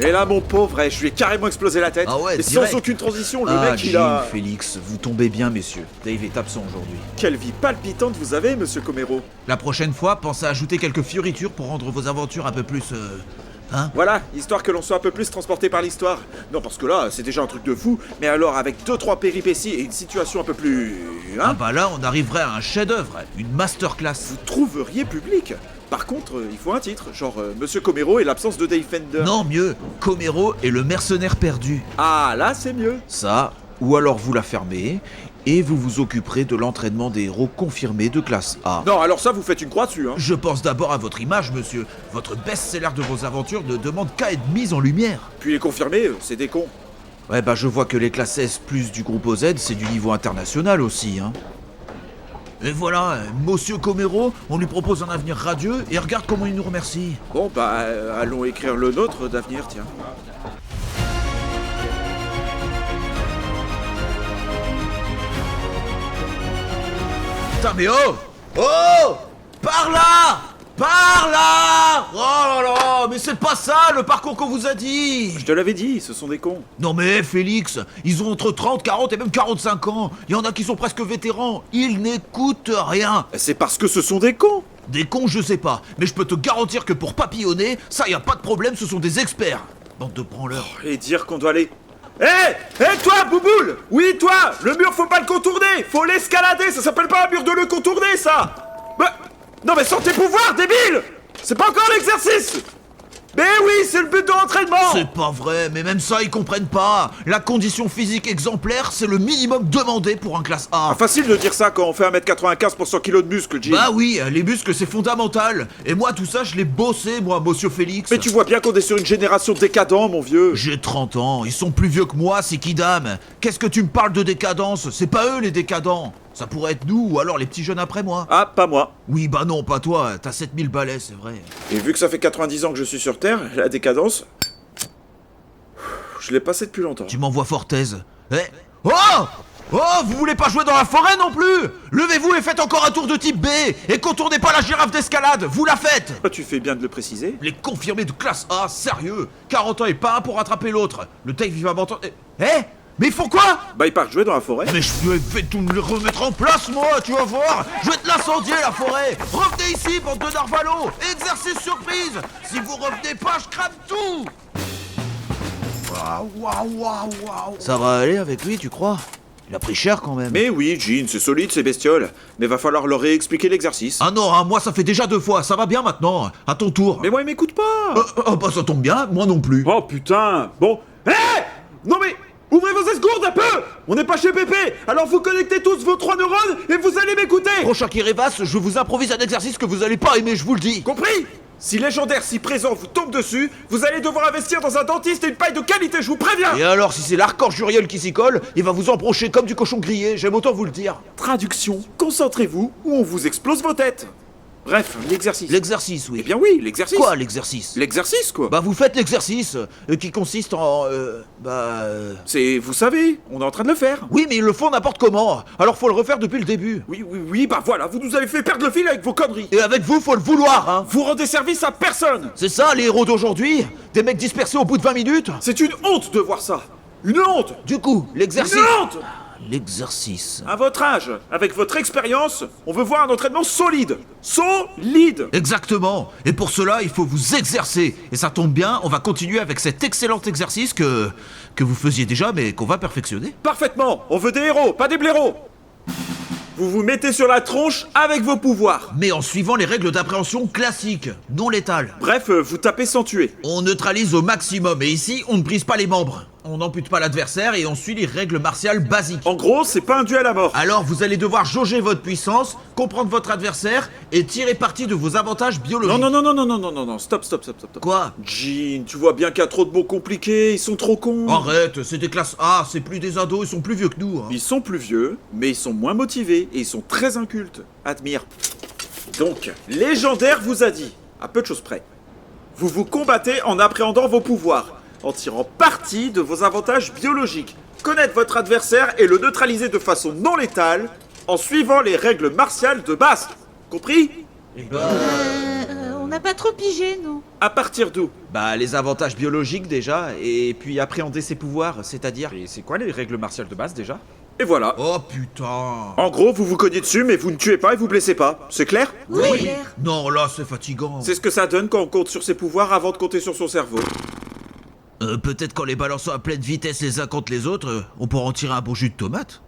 Mais là, mon pauvre, je lui ai carrément explosé la tête. Ah ouais, et direct. sans aucune transition, le Ah, mec, il Jean, a... Félix, vous tombez bien, messieurs. Dave est absent aujourd'hui. Quelle vie palpitante vous avez, monsieur Comero. La prochaine fois, pensez à ajouter quelques fioritures pour rendre vos aventures un peu plus... Hein? Voilà, histoire que l'on soit un peu plus transporté par l'histoire. Non, parce que là, c'est déjà un truc de fou, mais alors avec 2-3 péripéties et une situation un peu plus... Ah bah là, on arriverait à un chef-d'œuvre, une masterclass. Vous trouveriez public. Par contre, il faut un titre, genre Monsieur Comero et l'absence de Dave Fender. Non, mieux, Comero est le mercenaire perdu. Ah, là, c'est mieux. Ça, ou alors vous la fermez, et vous vous occuperez de l'entraînement des héros confirmés de classe A. Non, alors ça, vous faites une croix dessus, hein. Je pense d'abord à votre image, monsieur. Votre best-seller de vos aventures ne demande qu'à être mise en lumière. Puis les confirmés, c'est des cons. Ouais, bah je vois que les classes S plus du groupe OZ, c'est du niveau international aussi, hein. Et voilà, monsieur Comero, on lui propose un avenir radieux, et regarde comment il nous remercie. Bon, bah, allons écrire le nôtre d'avenir, tiens. Putain, mais oh! Oh! Par là! Par là! Oh là là! Mais c'est pas ça le parcours qu'on vous a dit! Je te l'avais dit, ce sont des cons. Non mais Félix, ils ont entre 30, 40 et même 45 ans. Il y en a qui sont presque vétérans. Ils n'écoutent rien. C'est parce que ce sont des cons. Des cons, je sais pas. Mais je peux te garantir que pour papillonner, ça y a pas de problème, ce sont des experts. Bande de branleurs. Et dire qu'on doit aller... Hé toi, Bouboule! Oui, toi! Le mur, faut pas le contourner! Faut l'escalader! Ça s'appelle pas un mur de le contourner, ça! Bah... Non mais sans tes pouvoirs, débile! C'est pas encore l'exercice! Mais oui, c'est le but de l'entraînement! C'est pas vrai, mais même ça, ils comprennent pas. La condition physique exemplaire, c'est le minimum demandé pour un classe A. Facile de dire ça quand on fait 1m95 pour 100 kg de muscles, Jim. Bah oui, les muscles, c'est fondamental. Et moi, tout ça, je l'ai bossé, moi, monsieur Félix. Mais tu vois bien qu'on est sur une génération décadent, mon vieux. J'ai 30 ans, ils sont plus vieux que moi, c'est Kidam. Qu'est-ce que tu me parles de décadence? C'est pas eux les décadents. Ça pourrait être nous, ou alors les petits jeunes après moi. Ah, pas moi. Oui, bah non, pas toi, t'as 7000 balais, c'est vrai. Et vu que ça fait 90 ans que je suis sur Terre, la décadence... Je l'ai passée depuis longtemps. Tu m'envoies Fortaise. Eh? Oh! Oh, vous voulez pas jouer dans la forêt non plus? Levez-vous et faites encore un tour de type B. Et contournez pas la girafe d'escalade, vous la faites. Tu fais bien de le préciser. Les confirmés de classe A, sérieux. 40 ans et pas un pour rattraper l'autre. Le Dave, il va m'entendre... Eh? Mais ils font quoi? Bah, ils partent jouer dans la forêt. Mais je vais tout me remettre en place, moi, tu vas voir. Je vais te l'incendier, la forêt. Revenez ici, bande de narvalos. Exercice surprise. Si vous revenez pas, je crame tout. Waouh. Ça va aller avec lui, tu crois? Il a pris cher quand même. Mais oui, Jean, c'est solide ces bestioles. Mais va falloir leur réexpliquer l'exercice. Ah non, hein, moi ça fait déjà 2 fois, ça va bien maintenant. À ton tour. Mais moi, ils m'écoutent pas. Bah ça tombe bien, moi non plus. Oh putain. Bon. Hé Non mais... Ouvrez vos esgourdes un peu. On n'est pas chez Pépé. Alors vous connectez tous vos 3 neurones et vous allez m'écouter. Prochain qui rêvasse, je vous improvise un exercice que vous allez pas aimer, je vous le dis. Compris? Si Légendaire si présent vous tombe dessus, vous allez devoir investir dans un dentiste et une paille de qualité, je vous préviens. Et alors, si c'est l'archange Uriel qui s'y colle, il va vous embrocher comme du cochon grillé, j'aime autant vous le dire. Traduction, concentrez-vous ou on vous explose vos têtes. Bref, l'exercice. L'exercice, oui. Eh bien oui, l'exercice. Quoi, l'exercice? L'exercice, quoi. Bah vous faites l'exercice, qui consiste en... C'est, vous savez, on est en train de le faire. Oui, mais ils le font n'importe comment, alors faut le refaire depuis le début. Oui, bah voilà, vous nous avez fait perdre le fil avec vos conneries. Et avec vous, faut le vouloir, hein. Vous rendez service à personne. C'est ça, les héros d'aujourd'hui? Des mecs dispersés au bout de 20 minutes? C'est une honte de voir ça. Une honte. Du coup, l'exercice... Une honte. L'exercice... À votre âge, avec votre expérience, on veut voir un entraînement solide. Solide. Exactement. Et pour cela, il faut vous exercer. Et ça tombe bien, on va continuer avec cet excellent exercice que vous faisiez déjà, mais qu'on va perfectionner. Parfaitement. On veut des héros, pas des blaireaux. Vous vous mettez sur la tronche avec vos pouvoirs. Mais en suivant les règles d'appréhension classiques, non létales. Bref, vous tapez sans tuer. On neutralise au maximum, et ici, on ne brise pas les membres. On n'ampute pas l'adversaire et on suit les règles martiales basiques. En gros, c'est pas un duel à mort. Alors vous allez devoir jauger votre puissance, comprendre votre adversaire et tirer parti de vos avantages biologiques. Non, stop. Quoi? Jean, tu vois bien qu'il y a trop de mots compliqués, ils sont trop cons. Arrête, c'est des classes A, c'est plus des ados, ils sont plus vieux que nous. Hein. Ils sont plus vieux, mais ils sont moins motivés et ils sont très incultes. Admire. Donc, Légendaire vous a dit, à peu de choses près, vous vous combattez en appréhendant vos pouvoirs, en tirant parti de vos avantages biologiques, connaître votre adversaire et le neutraliser de façon non létale, en suivant les règles martiales de base. Compris? On n'a pas trop pigé, nous. À partir d'où? Bah, les avantages biologiques déjà, et puis appréhender ses pouvoirs, c'est-à-dire... Et c'est quoi les règles martiales de base déjà? Et voilà. Oh putain. En gros, vous vous cognez dessus, mais vous ne tuez pas et vous blessez pas. C'est clair? Oui, Claire. Non, là, c'est fatigant. C'est ce que ça donne quand on compte sur ses pouvoirs avant de compter sur son cerveau. Peut-être qu'en les balançant à pleine vitesse les uns contre les autres, on pourra en tirer un bon jus de tomate.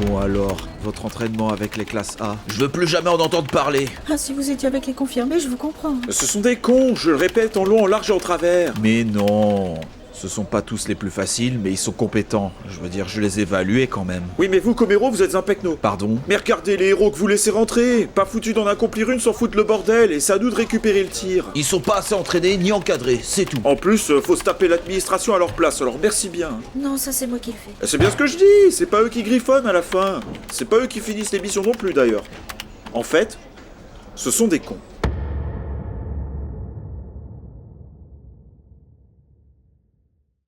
Bon alors, votre entraînement avec les classes A. Je veux plus jamais en entendre parler. Ah, si vous étiez avec les confirmés, je vous comprends. Ce sont des cons, je le répète en long, en large et en travers. Mais non, ce sont pas tous les plus faciles, mais ils sont compétents. Je veux dire, je les ai évalués quand même. Oui, mais vous, Comero, vous êtes un pecno. Pardon? Mais regardez les héros que vous laissez rentrer. Pas foutu d'en accomplir une sans foutre le bordel, et c'est à nous de récupérer le tir. Ils sont pas assez entraînés ni encadrés, c'est tout. En plus, faut se taper l'administration à leur place, alors merci bien. Non, ça c'est moi qui le fais. C'est bien ce que je dis, c'est pas eux qui griffonnent à la fin. C'est pas eux qui finissent l'émission non plus d'ailleurs. En fait, ce sont des cons.